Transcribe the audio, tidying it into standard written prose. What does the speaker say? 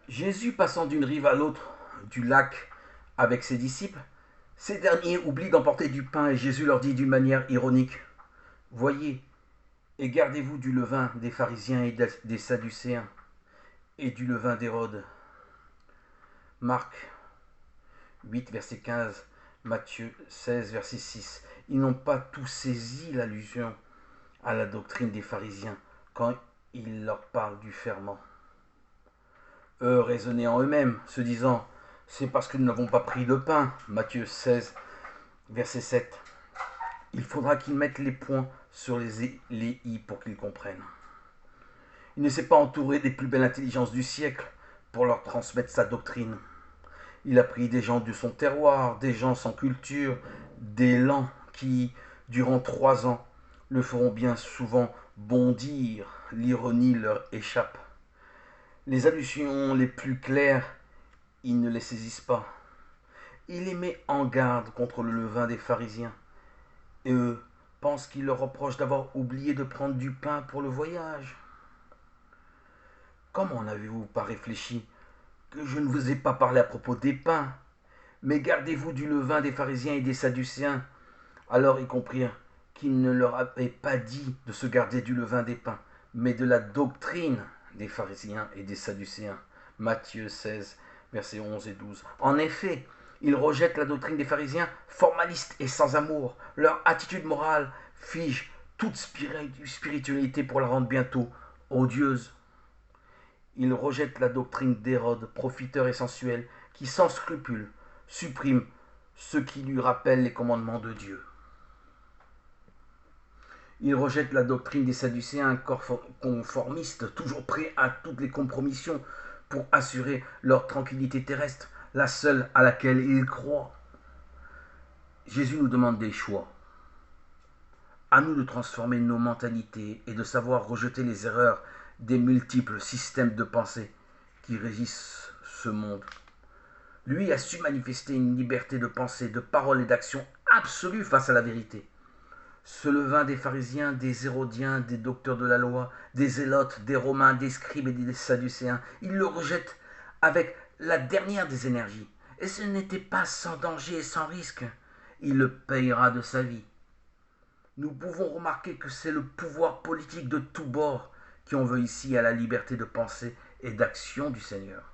Jésus passant d'une rive à l'autre du lac avec ses disciples, ces derniers oublient d'emporter du pain et Jésus leur dit d'une manière ironique: Voyez et gardez-vous du levain des pharisiens et des sadducéens et du levain d'Hérode. Marc 8, verset 15, Matthieu 16, verset 6. Ils n'ont pas tous saisi l'allusion à la doctrine des pharisiens quand il leur parle du ferment. Eux raisonnaient en eux-mêmes, se disant: c'est parce que nous n'avons pas pris de pain. Matthieu 16, verset 7. Il faudra qu'ils mettent les points sur les i pour qu'ils comprennent. Il ne s'est pas entouré des plus belles intelligences du siècle pour leur transmettre sa doctrine. Il a pris des gens de son terroir, des gens sans culture, des lents qui, durant 3 ans, le feront bien souvent bondir. L'ironie leur échappe. Les allusions les plus claires, ils ne les saisissent pas. Il les met en garde contre le levain des pharisiens. Et eux pensent qu'il leur reproche d'avoir oublié de prendre du pain pour le voyage. Comment n'avez-vous pas réfléchi que je ne vous ai pas parlé à propos des pains, mais gardez-vous du levain des pharisiens et des sadducéens? Alors ils comprirent qu'il ne leur avait pas dit de se garder du levain des pains, mais de la doctrine des pharisiens et des sadducéens. Matthieu 16, versets 11 et 12. En effet, ils rejettent la doctrine des pharisiens, formalistes et sans amour. Leur attitude morale fige toute spiritualité pour la rendre bientôt odieuse. Ils rejettent la doctrine d'Hérode, profiteur et sensuel, qui sans scrupule supprime ce qui lui rappelle les commandements de Dieu. Ils rejettent la doctrine des Sadducéens conformistes, toujours prêts à toutes les compromissions pour assurer leur tranquillité terrestre, la seule à laquelle ils croient. Jésus nous demande des choix. À nous de transformer nos mentalités et de savoir rejeter les erreurs des multiples systèmes de pensée qui régissent ce monde. Lui a su manifester une liberté de pensée, de parole et d'action absolue face à la vérité. Ce levain des pharisiens, des hérodiens, des docteurs de la loi, des zélotes, des romains, des scribes et des sadducéens, il le rejette avec la dernière des énergies. Et ce n'était pas sans danger et sans risque. Il le payera de sa vie. Nous pouvons remarquer que c'est le pouvoir politique de tous bords qui en veut ici à la liberté de pensée et d'action du Seigneur.